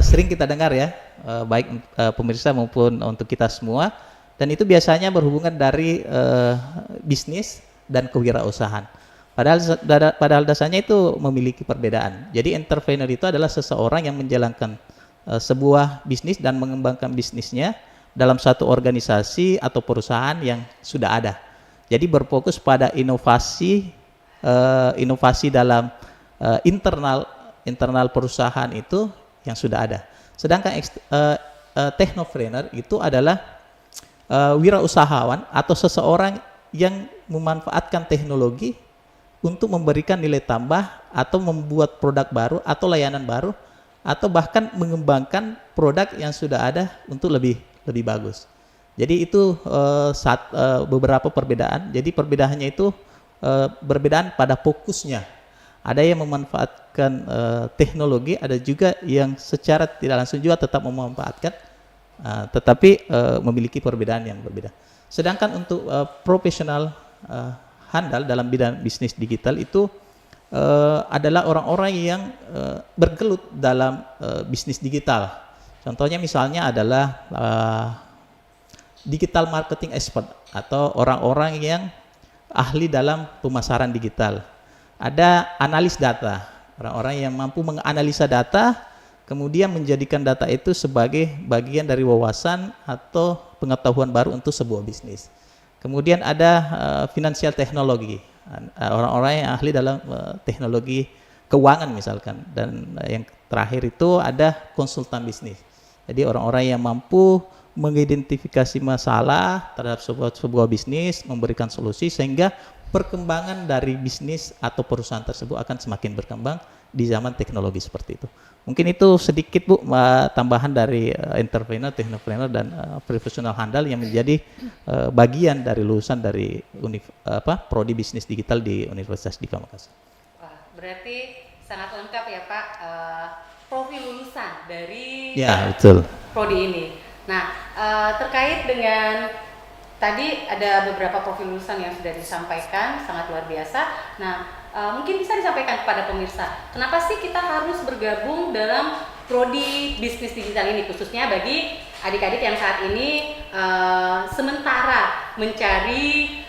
sering kita dengar ya, baik pemirsa maupun untuk kita semua, dan itu biasanya berhubungan dari bisnis dan kewirausahaan. Padahal dasarnya itu memiliki perbedaan. Jadi entrepreneur itu adalah seseorang yang menjalankan sebuah bisnis dan mengembangkan bisnisnya dalam satu organisasi atau perusahaan yang sudah ada. Jadi berfokus pada inovasi dalam internal perusahaan itu yang sudah ada. Sedangkan technopreneur itu adalah wirausahawan atau seseorang yang memanfaatkan teknologi untuk memberikan nilai tambah atau membuat produk baru atau layanan baru atau bahkan mengembangkan produk yang sudah ada untuk lebih bagus. Jadi itu beberapa perbedaan. Jadi perbedaannya itu berbedaan pada fokusnya. Ada yang memanfaatkan teknologi, ada juga yang secara tidak langsung juga tetap memanfaatkan, tetapi memiliki perbedaan yang berbeda. Sedangkan untuk profesional handal dalam bidang bisnis digital itu adalah orang-orang yang bergelut dalam bisnis digital. Contohnya misalnya adalah digital marketing expert atau orang-orang yang ahli dalam pemasaran digital. Ada analis data, orang-orang yang mampu menganalisa data, kemudian menjadikan data itu sebagai bagian dari wawasan atau pengetahuan baru untuk sebuah bisnis. Kemudian ada financial teknologi, orang-orang yang ahli dalam teknologi keuangan misalkan. Dan yang terakhir itu ada konsultan bisnis. Jadi orang-orang yang mampu mengidentifikasi masalah terhadap sebuah bisnis, memberikan solusi sehingga perkembangan dari bisnis atau perusahaan tersebut akan semakin berkembang di zaman teknologi seperti itu. Mungkin itu sedikit Bu tambahan dari entrepreneur, technopreneur dan profesional handal yang menjadi bagian dari lulusan dari prodi bisnis digital di Universitas Dipa Makassar. Wah, berarti sangat lengkap ya Pak profil lulusan dari betul. prodi ini. Nah, terkait dengan tadi ada beberapa profil lulusan yang sudah disampaikan, sangat luar biasa. Nah, mungkin bisa disampaikan kepada pemirsa, kenapa sih kita harus bergabung dalam prodi bisnis digital ini, khususnya bagi adik-adik yang saat ini sementara mencari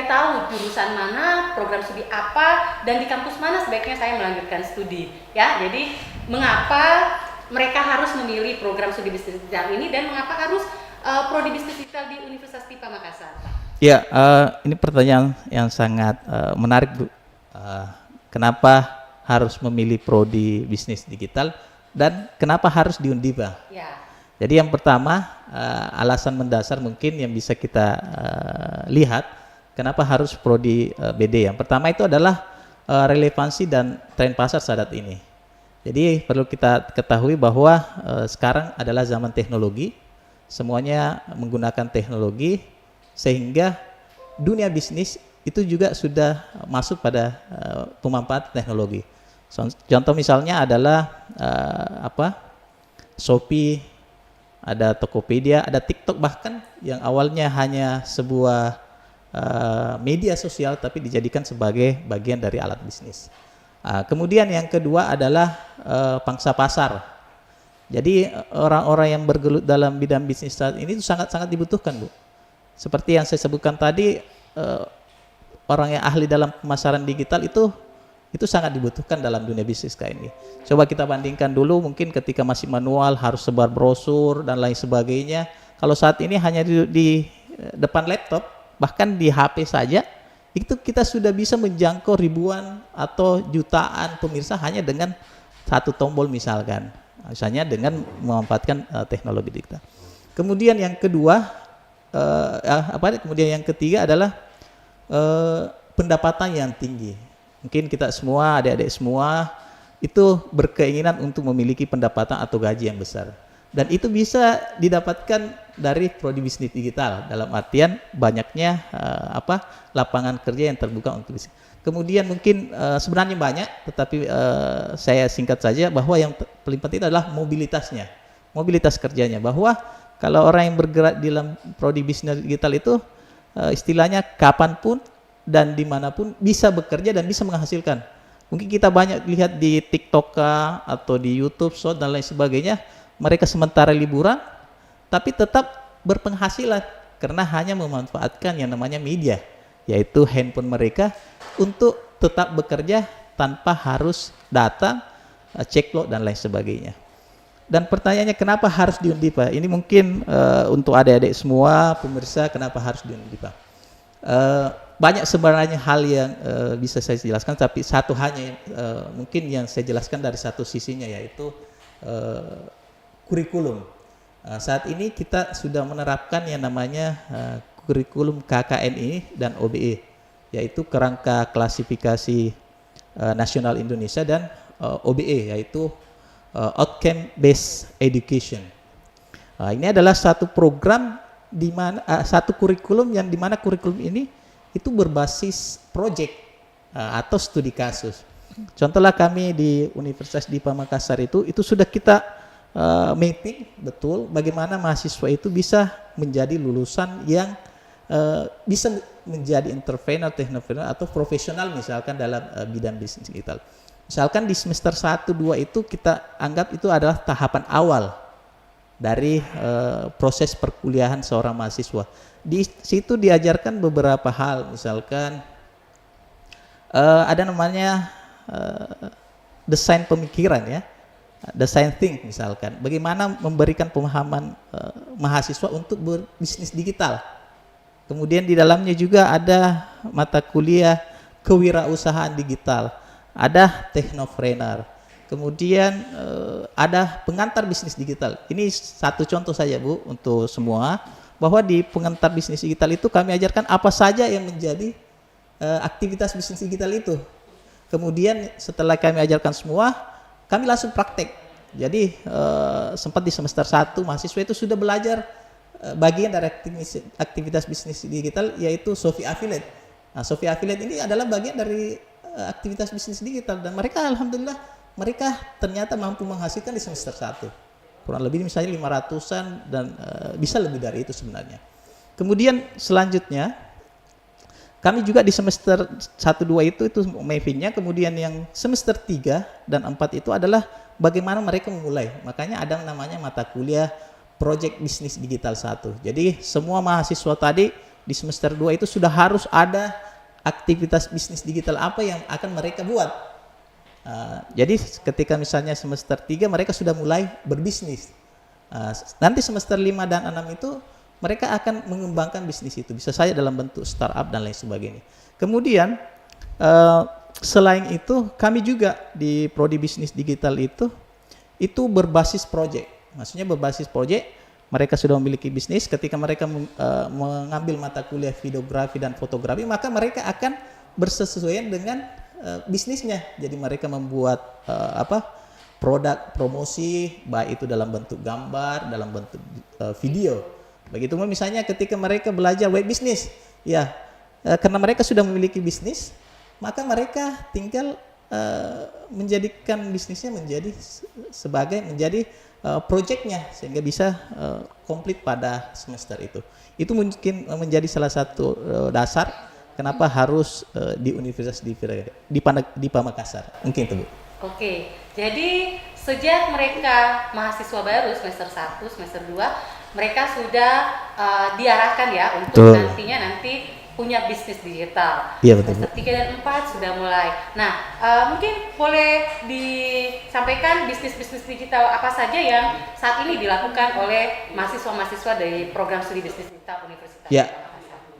tahu jurusan mana, program studi apa, dan di kampus mana sebaiknya saya melanjutkan studi. Ya, jadi mengapa mereka harus memilih program studi bisnis digital ini dan mengapa harus prodi bisnis digital di Universitas Dipa Makassar? Ya, ini pertanyaan yang sangat menarik Bu. Kenapa harus memilih prodi bisnis digital dan kenapa harus di Undipa? Ya. Jadi yang pertama alasan mendasar mungkin yang bisa kita lihat kenapa harus prodi BD. Yang pertama itu adalah relevansi dan tren pasar saat ini. Jadi perlu kita ketahui bahwa sekarang adalah zaman teknologi, semuanya menggunakan teknologi sehingga dunia bisnis itu juga sudah masuk pada pemanfaatan teknologi. Contoh misalnya adalah Shopee, ada Tokopedia, ada TikTok bahkan yang awalnya hanya sebuah media sosial tapi dijadikan sebagai bagian dari alat bisnis. Kemudian yang kedua adalah pangsa pasar. Jadi orang-orang yang bergelut dalam bidang bisnis saat ini itu sangat-sangat dibutuhkan Bu. Seperti yang saya sebutkan tadi, orang yang ahli dalam pemasaran digital itu sangat dibutuhkan dalam dunia bisnis kayak ini. Coba kita bandingkan dulu mungkin ketika masih manual harus sebar brosur dan lain sebagainya. Kalau saat ini hanya di depan laptop, bahkan di HP saja, itu kita sudah bisa menjangkau ribuan atau jutaan pemirsa hanya dengan satu tombol misalkan. Misalnya dengan memanfaatkan teknologi digital. Kemudian yang kedua, kemudian yang ketiga adalah pendapatan yang tinggi. Mungkin kita semua, adik-adik semua itu berkeinginan untuk memiliki pendapatan atau gaji yang besar. Dan itu bisa didapatkan dari prodi bisnis digital dalam artian banyaknya lapangan kerja yang terbuka untuk bisnis. Kemudian mungkin sebenarnya banyak, tetapi saya singkat saja bahwa yang paling penting adalah mobilitasnya, mobilitas kerjanya. Bahwa kalau orang yang bergerak di dalam prodi bisnis digital itu istilahnya kapanpun dan dimanapun bisa bekerja dan bisa menghasilkan. Mungkin kita banyak lihat di TikTok kah, atau di YouTube Short dan lain sebagainya, mereka sementara liburan tapi tetap berpenghasilan karena hanya memanfaatkan yang namanya media, yaitu handphone mereka untuk tetap bekerja tanpa harus datang, cek log dan lain sebagainya. Dan pertanyaannya, kenapa harus di Undip? Ini mungkin untuk adik-adik semua pemirsa, kenapa harus di Undip? Banyak sebenarnya hal yang bisa saya jelaskan, tapi satu hanya mungkin yang saya jelaskan dari satu sisinya, yaitu kurikulum. Saat ini kita sudah menerapkan yang namanya kurikulum KKNI dan OBE, yaitu kerangka klasifikasi nasional Indonesia, dan OBE yaitu Outcome Based Education. Ini adalah satu program di mana satu kurikulum yang dimana kurikulum ini itu berbasis project atau studi kasus. Contohlah kami di Universitas Dipa Makassar itu sudah kita mapping betul bagaimana mahasiswa itu bisa menjadi lulusan yang bisa menjadi entrepreneur, teknopreneur atau profesional misalkan dalam bidang bisnis digital. Misalkan di semester 1, 2 itu kita anggap itu adalah tahapan awal dari proses perkuliahan seorang mahasiswa. Di situ diajarkan beberapa hal, misalkan ada namanya desain pemikiran ya, design think misalkan. Bagaimana memberikan pemahaman mahasiswa untuk berbisnis digital. Kemudian di dalamnya juga ada mata kuliah kewirausahaan digital, ada teknopreneur, kemudian ada pengantar bisnis digital. Ini satu contoh saja Bu untuk semua, bahwa di pengantar bisnis digital itu kami ajarkan apa saja yang menjadi aktivitas bisnis digital itu. Kemudian setelah kami ajarkan semua, kami langsung praktek. Jadi sempat di semester 1 mahasiswa itu sudah belajar bagian dari aktivitas bisnis digital, yaitu Shopee Affiliate. Nah, Shopee Affiliate ini adalah bagian dari aktivitas bisnis digital, dan mereka alhamdulillah mereka ternyata mampu menghasilkan di semester 1 kurang lebih misalnya 500-an dan bisa lebih dari itu sebenarnya. Kemudian selanjutnya kami juga di semester 1, 2 itu mappingnya. Kemudian yang semester 3 dan 4 itu adalah bagaimana mereka memulai. Makanya ada namanya mata kuliah Project Bisnis Digital 1. Jadi semua mahasiswa tadi di semester 2 itu sudah harus ada aktivitas bisnis digital apa yang akan mereka buat. Jadi ketika misalnya semester 3 mereka sudah mulai berbisnis. Nanti semester 5 dan 6 itu mereka akan mengembangkan bisnis itu. Bisa saja dalam bentuk startup dan lain sebagainya. Kemudian selain itu kami juga di Prodi Bisnis Digital itu berbasis project. Maksudnya berbasis proyek, mereka sudah memiliki bisnis. Ketika mereka mengambil mata kuliah videografi dan fotografi, maka mereka akan bersesuaian dengan bisnisnya. Jadi mereka membuat produk promosi, baik itu dalam bentuk gambar, dalam bentuk video. Begitu misalnya ketika mereka belajar web bisnis, ya karena mereka sudah memiliki bisnis, maka mereka tinggal menjadikan bisnisnya menjadi proyeknya sehingga bisa komplit pada semester itu. Itu mungkin menjadi salah satu dasar kenapa harus di Universitas Dipa Makassar. Mungkin itu Bu. Oke, jadi sejak mereka mahasiswa baru semester 1, semester 2, mereka sudah diarahkan ya untuk nanti punya bisnis digital. Iya, betul. Semester 3 dan 4 sudah mulai. Nah, mungkin boleh disampaikan bisnis-bisnis digital apa saja yang saat ini dilakukan oleh mahasiswa-mahasiswa dari program studi bisnis digital Universitas. Ya,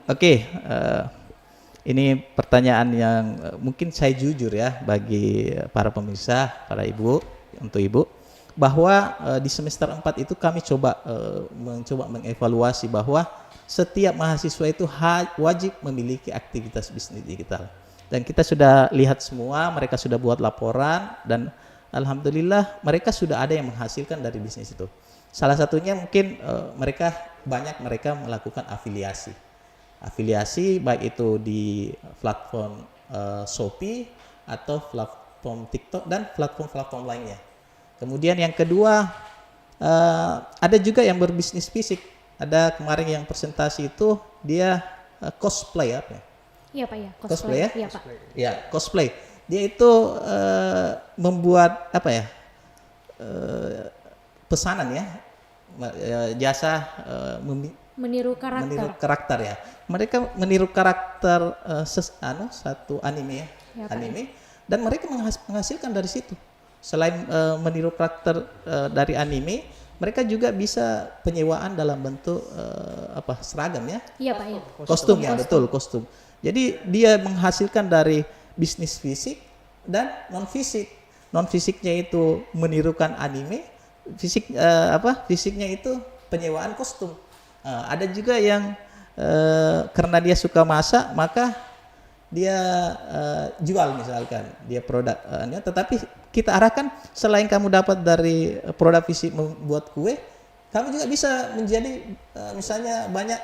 oke. Ini pertanyaan yang mungkin saya jujur ya bagi para pemirsa, para ibu, untuk ibu, bahwa di semester 4 itu kami mencoba mengevaluasi bahwa setiap mahasiswa itu wajib memiliki aktivitas bisnis digital. Dan kita sudah lihat semua, mereka sudah buat laporan dan alhamdulillah mereka sudah ada yang menghasilkan dari bisnis itu. Salah satunya mungkin mereka melakukan afiliasi. Afiliasi baik itu di platform Shopee atau platform TikTok dan platform-platform lainnya. Kemudian yang kedua, ada juga yang berbisnis fisik. Ada kemarin yang presentasi itu dia cosplay apa ya? Iya Pak ya, cosplay ya? Iya Pak. Ya, cosplay. Dia itu membuat apa ya, pesanan ya, jasa Meniru karakter. meniru karakter ya. Mereka meniru karakter satu anime ya, Ya, Pak. anime, dan mereka menghasilkan dari situ. Selain meniru karakter dari anime, mereka juga bisa penyewaan dalam bentuk seragam ya, Iya Pak ya. kostum ya, betul, kostum. Jadi dia menghasilkan dari bisnis fisik dan non fisik. Non fisiknya itu menirukan anime, fisiknya itu penyewaan kostum. Ada juga yang karena dia suka masak, maka dia jual misalkan dia produk, tetapi kita arahkan selain kamu dapat dari produk fisik membuat kue, kamu juga bisa menjadi misalnya banyak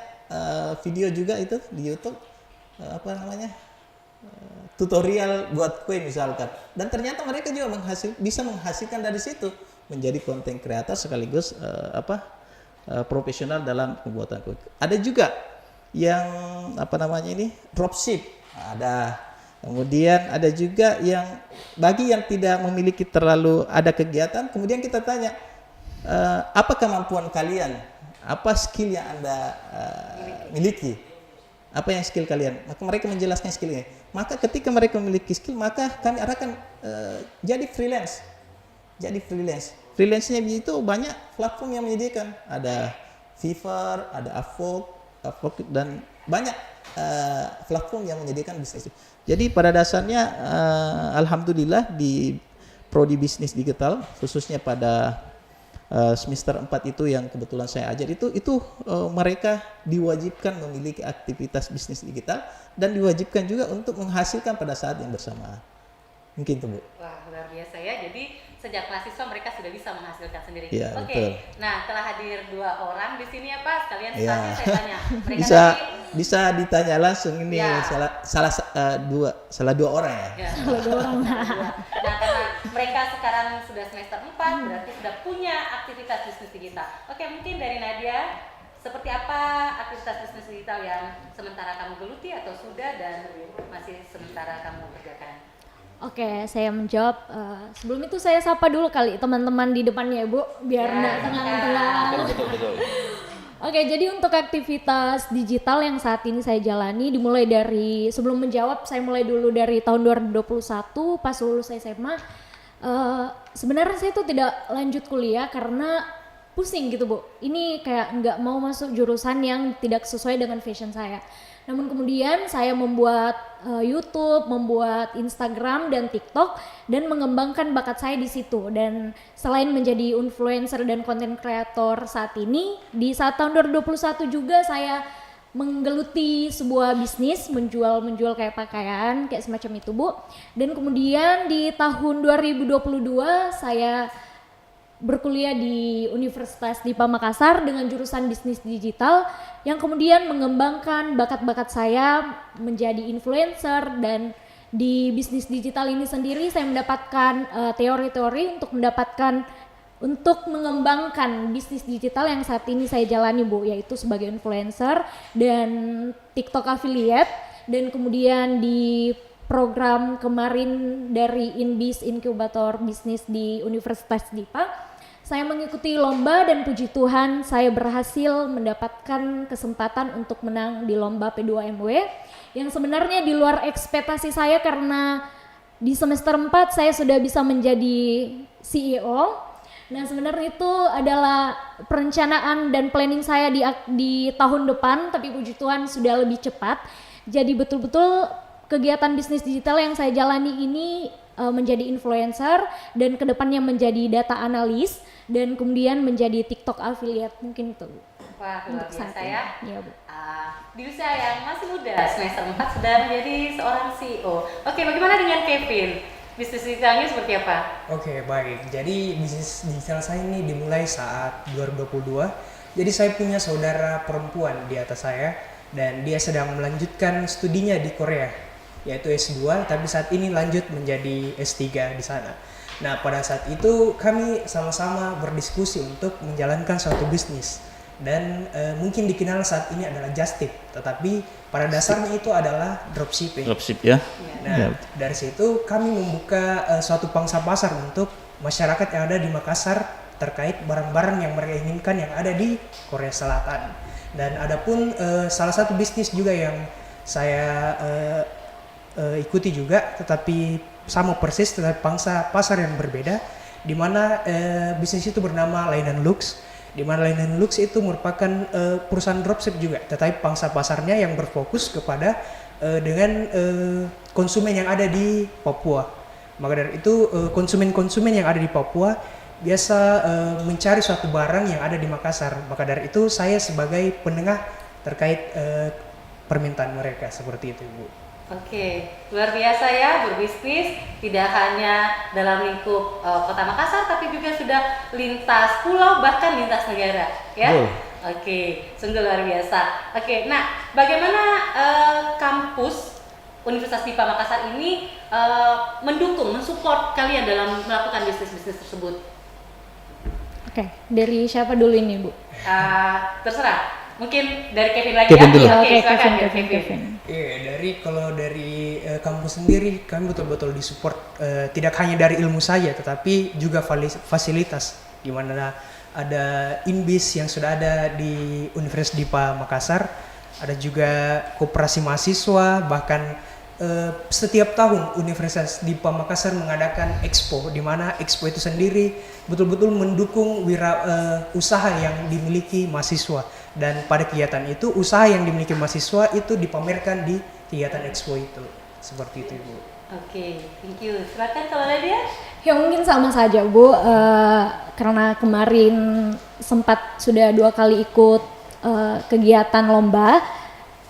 video juga itu di YouTube tutorial buat kue misalkan, dan ternyata mereka juga bisa menghasilkan dari situ menjadi konten kreator sekaligus profesional dalam pembuatan kue. Ada juga yang dropship ada, kemudian ada juga yang bagi yang tidak memiliki terlalu ada kegiatan, kemudian kita tanya apa kemampuan kalian, apa skill yang Anda miliki, apa yang skill kalian, maka mereka menjelaskan skillnya. Maka ketika mereka memiliki skill, maka kami arahkan jadi freelance. Freelance-nya itu banyak platform yang menyediakan, ada Fiverr, ada Upwork, dan banyak platform yang menyediakan bisnis. Jadi pada dasarnya alhamdulillah di prodi bisnis digital, khususnya pada semester 4 itu yang kebetulan saya ajar itu mereka diwajibkan memiliki aktivitas bisnis digital dan diwajibkan juga untuk menghasilkan pada saat yang bersamaan. Mungkin itu, Bu. Wah, luar biasa ya. Jadi sejak mahasiswa mereka sudah bisa menghasilkan sendiri. Ya, Oke. betul. Nah, telah hadir 2 orang di sini ya Pak. Sekalian Ya. saya tanya. Mereka Bisa ditanya langsung ini Ya. salah dua orang ya. Ya. Nah, karena mereka sekarang sudah semester 4, berarti sudah punya aktivitas bisnis digital. Oke, mungkin dari Nadia, seperti apa aktivitas bisnis digital yang sementara kamu geluti atau sudah dan masih sementara kamu kerjakan? Oke, saya menjawab. Sebelum itu saya sapa dulu kali teman-teman di depannya ya Bu, biar nggak tengah-tengah. Betul. Oke, jadi untuk aktivitas digital yang saat ini saya jalani dimulai dari, sebelum menjawab saya mulai dulu dari tahun 2021 pas lulus SMA. Sebenarnya saya tuh tidak lanjut kuliah karena pusing gitu Bu. Ini kayak nggak mau masuk jurusan yang tidak sesuai dengan fashion saya. Namun kemudian saya membuat YouTube, membuat Instagram dan TikTok dan mengembangkan bakat saya di situ. Dan selain menjadi influencer dan content creator saat ini, di saat tahun 2021 juga saya menggeluti sebuah bisnis menjual kayak pakaian kayak semacam itu Bu. Dan kemudian di tahun 2022 saya berkuliah di Universitas Dipa Makassar dengan jurusan bisnis digital yang kemudian mengembangkan bakat-bakat saya menjadi influencer. Dan di bisnis digital ini sendiri saya mendapatkan teori-teori untuk mengembangkan bisnis digital yang saat ini saya jalani Bu, yaitu sebagai influencer dan TikTok affiliate. Dan kemudian di program kemarin dari Inbis Inkubator Bisnis di Universitas Dipa, saya mengikuti lomba dan puji Tuhan saya berhasil mendapatkan kesempatan untuk menang di lomba P2MW yang sebenarnya di luar ekspektasi saya karena di semester 4 saya sudah bisa menjadi CEO. Nah sebenarnya itu adalah perencanaan dan planning saya di tahun depan, tapi puji Tuhan sudah lebih cepat. Jadi betul-betul kegiatan bisnis digital yang saya jalani ini menjadi influencer dan kedepannya menjadi data analis dan kemudian menjadi TikTok affiliate, mungkin itu. Wah, luar biasa ya. Iya Bu. Di usia yang masih muda, semester 4 sudah menjadi seorang CEO. Oke, bagaimana dengan Kevin? Bisnis digitalnya seperti apa? Oke, baik. Jadi bisnis digital saya ini dimulai saat 2022. Jadi saya punya saudara perempuan di atas saya dan dia sedang melanjutkan studinya di Korea, yaitu S2, tapi saat ini lanjut menjadi S3 di sana. Nah, pada saat itu kami sama-sama berdiskusi untuk menjalankan suatu bisnis. dan mungkin dikenal saat ini adalah just tip, tetapi pada dasarnya itu adalah dropshipping. Dropship ya. Nah, Ya. dari situ kami membuka suatu pangsa pasar untuk masyarakat yang ada di Makassar terkait barang-barang yang mereka inginkan yang ada di Korea Selatan. Dan adapun salah satu bisnis juga yang saya ikuti juga, tetapi sama persis, tetapi pangsa pasar yang berbeda, di mana bisnis itu bernama Lainan Lux, di mana Lainan Lux itu merupakan perusahaan dropship juga, tetapi pangsa pasarnya yang berfokus kepada dengan konsumen yang ada di Papua. Maka dari itu konsumen-konsumen yang ada di Papua biasa mencari suatu barang yang ada di Makassar. Maka dari itu saya sebagai penengah terkait permintaan mereka, seperti itu, Bu. Oke, luar biasa ya berbisnis tidak hanya dalam lingkup Kota Makassar tapi juga sudah lintas pulau bahkan lintas negara ya. Oke, sungguh luar biasa. Oke, nah bagaimana kampus Universitas DIPA Makassar ini mendukung, mensupport kalian dalam melakukan bisnis-bisnis tersebut? Oke, dari siapa dulu ini, Bu? Terserah. Mungkin dari Kevin lagi Kevin ya. dulu. Oke, Oke, silakan Kevin. Iya, kalau dari kampus sendiri kami betul-betul disupport tidak hanya dari ilmu saja, tetapi juga fasilitas, di mana ada INBIS yang sudah ada di Universitas DIPA Makassar, ada juga koperasi mahasiswa, bahkan setiap tahun Universitas DIPA Makassar mengadakan expo, di mana expo itu sendiri betul-betul mendukung usaha yang dimiliki mahasiswa, dan pada kegiatan itu usaha yang dimiliki mahasiswa itu dipamerkan di kegiatan expo itu, seperti itu, Bu. Oke, thank you. Silakan kalau Nadia. Ya mungkin sama saja, Bu, karena kemarin sempat sudah 2 kali ikut kegiatan lomba.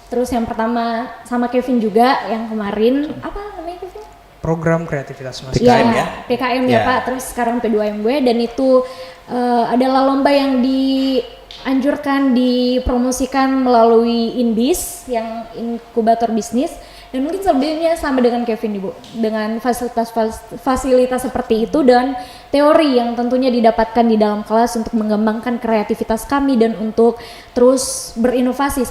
Terus yang pertama sama Kevin juga yang kemarin, apa namanya Kevin? Program kreativitas mahasiswa. PKM ya? PKM ya Ya. Pak, terus sekarang P2MW, dan itu adalah lomba yang dianjurkan, dipromosikan melalui INBIS yang inkubator bisnis. Dan mungkin sebelumnya sama dengan Kevin Ibu, dengan fasilitas seperti itu dan teori yang tentunya didapatkan di dalam kelas untuk mengembangkan kreativitas kami dan untuk terus berinovasi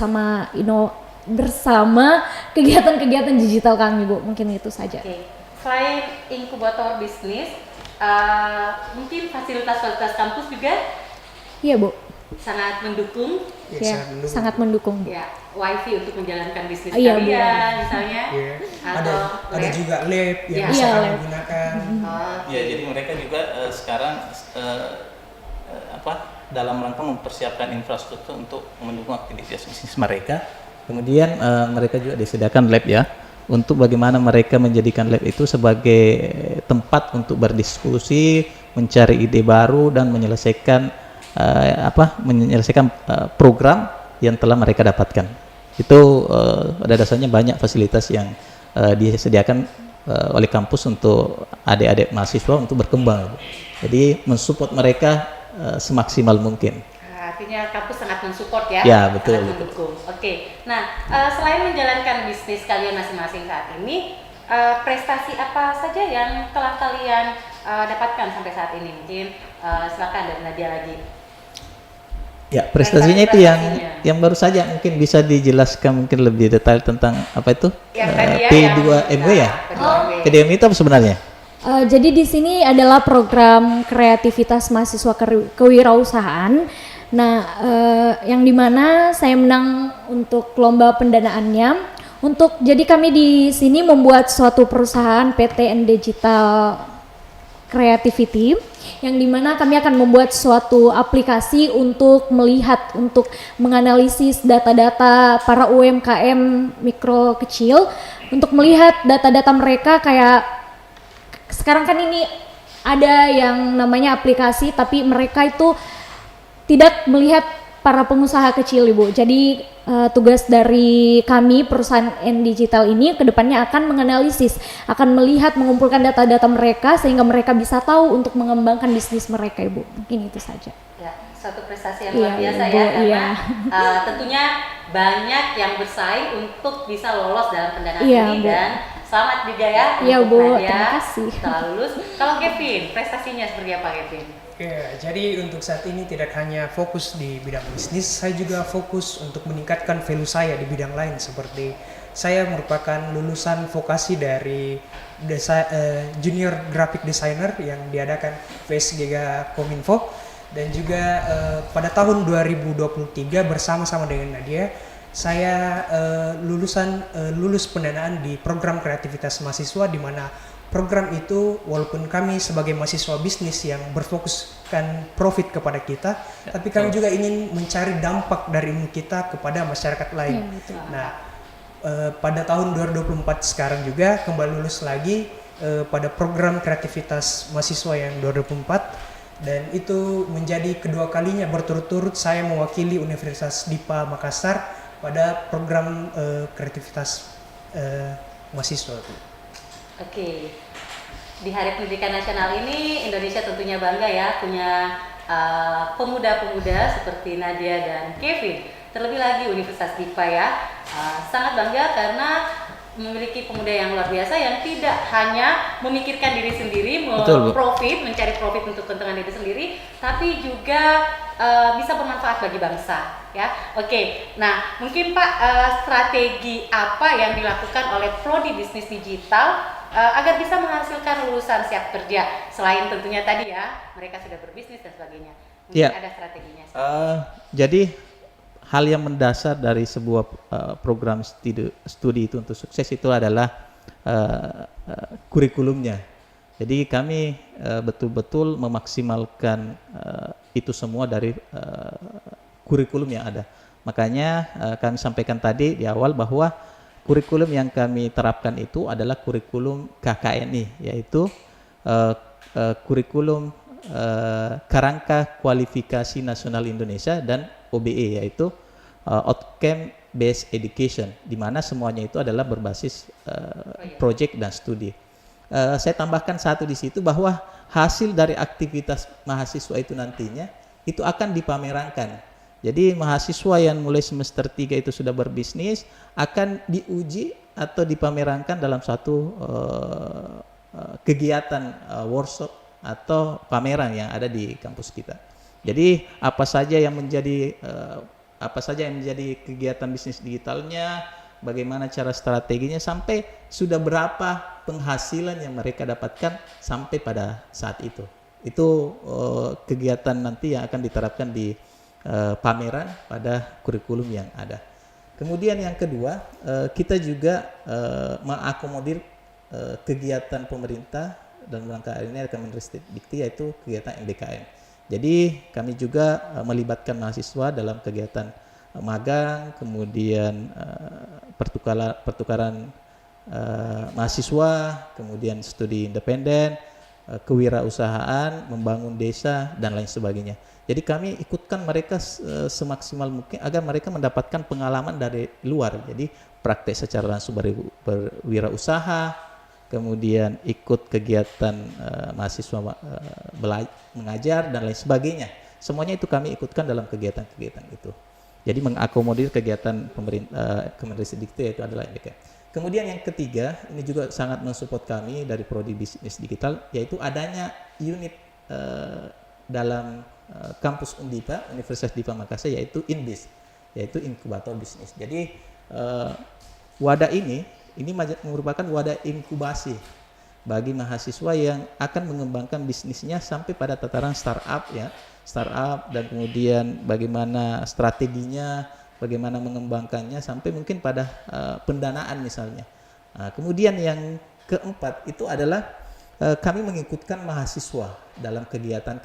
bersama kegiatan-kegiatan digital kami, Bu. Mungkin itu saja. Oke. Selain inkubator bisnis, mungkin fasilitas-fasilitas kampus juga Iya, Bu. sangat mendukung. Ya, sangat mendukung, Bu. Ya, wifi untuk menjalankan bisnis Iya, Bu. kalian misalnya. Iya. Atau Ada lab. juga lab yang Iya. bisa Iya, kami lab. gunakan. Ya, jadi mereka juga sekarang dalam rangka mempersiapkan infrastruktur untuk mendukung aktivitas bisnis mereka. Kemudian mereka juga disediakan lab ya, untuk bagaimana mereka menjadikan lab itu sebagai tempat untuk berdiskusi, mencari ide baru dan menyelesaikan program yang telah mereka dapatkan. Itu pada dasarnya banyak fasilitas yang disediakan oleh kampus untuk adik-adik mahasiswa untuk berkembang. Jadi mensupport mereka semaksimal mungkin. Artinya kampus sangat mensupport ya. Ya, betul, Sangat betul. mendukung. Oke. Nah, selain menjalankan bisnis kalian masing-masing saat ini, prestasi apa saja yang telah kalian dapatkan sampai saat ini? Mungkin silakan dari Nadia lagi. Ya, prestasinya itu Prestasinya. yang baru saja mungkin bisa dijelaskan mungkin lebih detail tentang apa itu Yang tadi ya, P2MW ya. P2MW. PDM itu apa sebenarnya? Jadi di sini adalah program kreativitas mahasiswa kewirausahaan. Nah, yang dimana saya menang untuk lomba pendanaannya. Jadi kami di sini membuat suatu perusahaan PTN Digital Creativity, yang dimana kami akan membuat suatu aplikasi untuk melihat, untuk menganalisis data-data para UMKM mikro kecil, untuk melihat data-data mereka. Kayak sekarang kan ini ada yang namanya aplikasi, tapi mereka itu tidak melihat para pengusaha kecil, Ibu. Jadi tugas dari kami perusahaan N Digital ini kedepannya akan menganalisis, akan melihat, mengumpulkan data-data mereka sehingga mereka bisa tahu untuk mengembangkan bisnis mereka, Ibu. Mungkin itu saja. Ya, suatu prestasi yang luar Iya, biasa Ibu, ya, karena iya. tentunya banyak yang bersaing untuk bisa lolos dalam pendanaan Iya, ini, Bu. dan Selamat juga ya Iya, untuk Bu. Nadia Terima kasih. setelah lulus. Kalau Kevin, prestasinya seperti apa Kevin? Ya, jadi untuk saat ini tidak hanya fokus di bidang bisnis, saya juga fokus untuk meningkatkan value saya di bidang lain, seperti saya merupakan lulusan vokasi dari junior graphic designer yang diadakan VSGG Kominfo, dan juga pada tahun 2023 bersama-sama dengan Nadia saya lulus pendanaan di program kreativitas mahasiswa, di mana program itu walaupun kami sebagai mahasiswa bisnis yang berfokuskan profit kepada kita, tapi kami juga ingin mencari dampak dari ilmu kita kepada masyarakat lain. Iya, betul. Nah, pada tahun 2024 sekarang juga kembali lulus lagi pada program kreativitas mahasiswa yang 2024, dan itu menjadi kedua kalinya berturut-turut saya mewakili Universitas Dipa Makassar pada program kreativitas mahasiswa. Oke, di Hari Pendidikan Nasional ini Indonesia tentunya bangga ya punya pemuda-pemuda seperti Nadia dan Kevin. Terlebih lagi Universitas Dipa ya, sangat bangga karena memiliki pemuda yang luar biasa yang tidak hanya memikirkan diri sendiri, mencari profit untuk keuntungan diri sendiri, tapi juga bisa bermanfaat bagi bangsa ya. Oke, nah mungkin Pak, strategi apa yang dilakukan oleh Prodi Bisnis Digital agar bisa menghasilkan lulusan siap kerja, selain tentunya tadi ya mereka sudah berbisnis dan sebagainya, mungkin ada strateginya. Jadi hal yang mendasar dari sebuah program studi itu untuk sukses itu adalah kurikulumnya. Jadi kami betul-betul memaksimalkan itu semua dari kurikulum yang ada. Makanya kami sampaikan tadi di awal bahwa kurikulum yang kami terapkan itu adalah kurikulum KKNI, yaitu kurikulum Kerangka Kualifikasi Nasional Indonesia dan OBE, yaitu Outcome Based Education, di mana semuanya itu adalah berbasis project dan studi. Saya tambahkan satu di situ bahwa hasil dari aktivitas mahasiswa itu nantinya itu akan dipamerankan. Jadi mahasiswa yang mulai semester 3 itu sudah berbisnis akan diuji atau dipamerankan dalam satu kegiatan workshop atau pameran yang ada di kampus kita. Jadi apa saja yang menjadi kegiatan bisnis digitalnya, bagaimana cara strateginya, sampai sudah berapa penghasilan yang mereka dapatkan sampai pada saat itu. Itu kegiatan nanti yang akan diterapkan di pameran pada kurikulum yang ada. Kemudian yang kedua, kita juga mengakomodir kegiatan pemerintah dan rangka ini Kemendikbud, yaitu kegiatan MBKM. Jadi kami juga melibatkan mahasiswa dalam kegiatan magang, kemudian pertukaran mahasiswa, kemudian studi independen, kewirausahaan, membangun desa dan lain sebagainya. Jadi kami ikutkan mereka semaksimal mungkin agar mereka mendapatkan pengalaman dari luar. Jadi praktek secara langsung berwirausaha, kemudian ikut kegiatan mahasiswa mengajar dan lain sebagainya. Semuanya itu kami ikutkan dalam kegiatan-kegiatan itu. Jadi mengakomodir kegiatan pemerintah Kemendikbud yaitu adalah MBK. Kemudian yang ketiga, ini juga sangat mensupport kami dari Prodi Bisnis Digital, yaitu adanya unit dalam kampus Undipa, Universitas Dipa Makassar, yaitu INBIS, yaitu inkubator bisnis. Jadi wadah ini merupakan wadah inkubasi bagi mahasiswa yang akan mengembangkan bisnisnya sampai pada tataran startup dan kemudian bagaimana strateginya, bagaimana mengembangkannya sampai mungkin pada pendanaan misalnya. Kemudian yang keempat itu adalah kami mengikutkan mahasiswa dalam kegiatan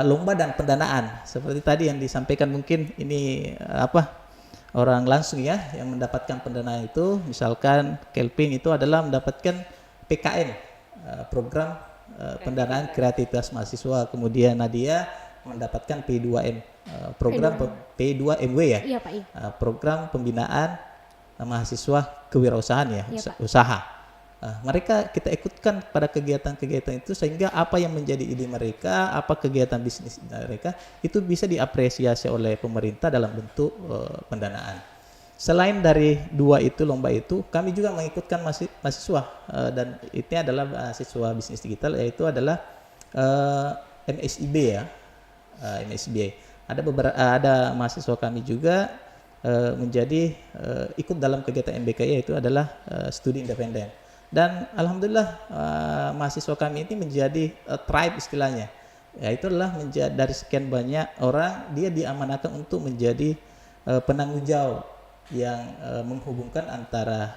lomba dan pendanaan. Seperti tadi yang disampaikan, mungkin ini orang langsung ya yang mendapatkan pendanaan itu, misalkan Kelvin itu adalah mendapatkan PKM, program pendanaan kreativitas mahasiswa, kemudian Nadia mendapatkan P2M, program P2MW ya, Iya, Pak, iya. program pembinaan mahasiswa kewirausahaan ya, Iya, Pak. usaha. Mereka kita ikutkan pada kegiatan-kegiatan itu sehingga apa yang menjadi ide mereka, apa kegiatan bisnis mereka itu bisa diapresiasi oleh pemerintah dalam bentuk pendanaan. Selain dari dua itu lomba itu, kami juga mengikutkan mahasiswa dan ini adalah mahasiswa bisnis digital, yaitu adalah MSIB ya, MSIB. Ada mahasiswa kami juga menjadi ikut dalam kegiatan MBKI, yaitu adalah studi independen. Dan alhamdulillah mahasiswa kami ini menjadi tribe istilahnya, yaitu adalah dari sekian banyak orang dia diamanahkan untuk menjadi penanggung jawab yang menghubungkan antara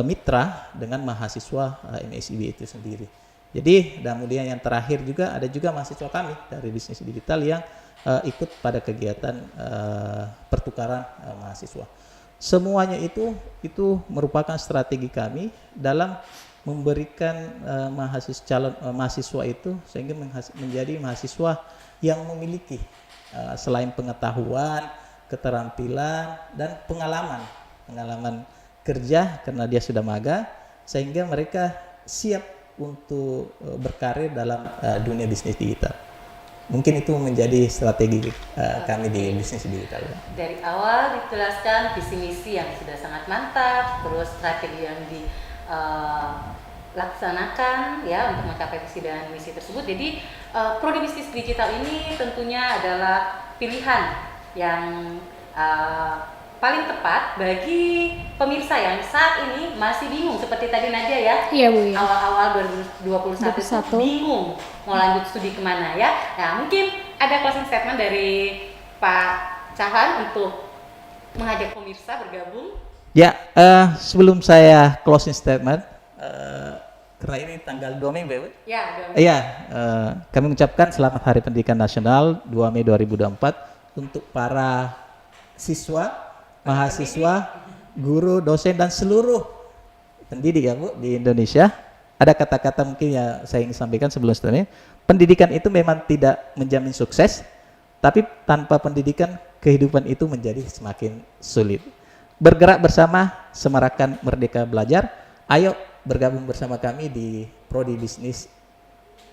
mitra dengan mahasiswa MSIB itu sendiri. Jadi dan kemudian yang terakhir juga ada juga mahasiswa kami dari bisnis digital yang ikut pada kegiatan pertukaran mahasiswa. Semuanya itu merupakan strategi kami dalam memberikan calon mahasiswa itu sehingga menjadi mahasiswa yang memiliki selain pengetahuan, keterampilan dan pengalaman kerja karena dia sudah magang, sehingga mereka siap untuk berkarir dalam dunia bisnis digital. Mungkin itu menjadi strategi kami di bisnis digital. Dari awal dijelaskan visi misi yang sudah sangat mantap, terus strategi yang dilaksanakan ya untuk mencapai visi dan misi tersebut. Jadi prodi bisnis digital ini tentunya adalah pilihan yang paling tepat bagi pemirsa yang saat ini masih bingung seperti tadi Nadia ya. Iya Bu ya. Awal-awal 2021 itu bingung mau lanjut studi kemana ya. Nah mungkin ada closing statement dari Pak Cahlan untuk mengajak pemirsa bergabung. Ya, sebelum saya closing statement, karena ini tanggal 2 Mei, Bu. Ya, kami mengucapkan Selamat Hari Pendidikan Nasional 2 Mei 2024 untuk para siswa, mahasiswa, guru, dosen dan seluruh pendidik ya Bu di Indonesia. Ada kata-kata mungkin yang saya ingin sampaikan sebelum selanjutnya. Pendidikan itu memang tidak menjamin sukses, tapi tanpa pendidikan kehidupan itu menjadi semakin sulit. Bergerak bersama, semarakan Merdeka Belajar. Ayo bergabung bersama kami di Prodi Bisnis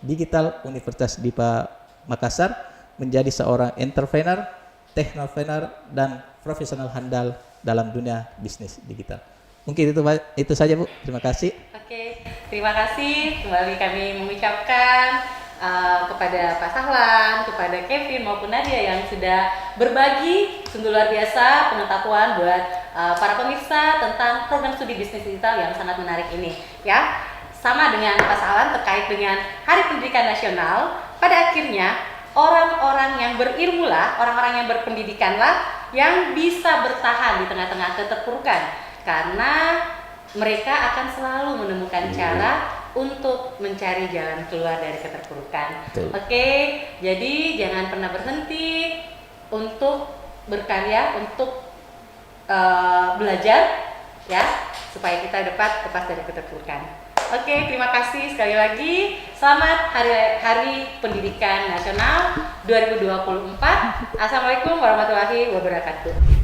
Digital Universitas Dipa Makassar, menjadi seorang entrepreneur, technopreneur, dan profesional handal dalam dunia bisnis digital. Mungkin itu saja Bu, terima kasih. Oke, terima kasih. Kembali kami mengucapkan kepada Pak Sahlan, kepada Kevin maupun Nadia yang sudah berbagi sungguh luar biasa pengetahuan buat para pemirsa tentang program studi bisnis digital yang sangat menarik ini. Ya, sama dengan Pak Sahlan terkait dengan Hari Pendidikan Nasional, pada akhirnya orang-orang yang berilmu lah, orang-orang yang berpendidikan lah yang bisa bertahan di tengah-tengah keterpurukan, karena mereka akan selalu menemukan cara untuk mencari jalan keluar dari keterpurukan. Oke, jadi jangan pernah berhenti untuk berkarya, untuk belajar ya, supaya kita dapat lepas dari keterpurukan. Oke, terima kasih sekali lagi. Selamat Hari Pendidikan Nasional 2024. Assalamualaikum warahmatullahi wabarakatuh.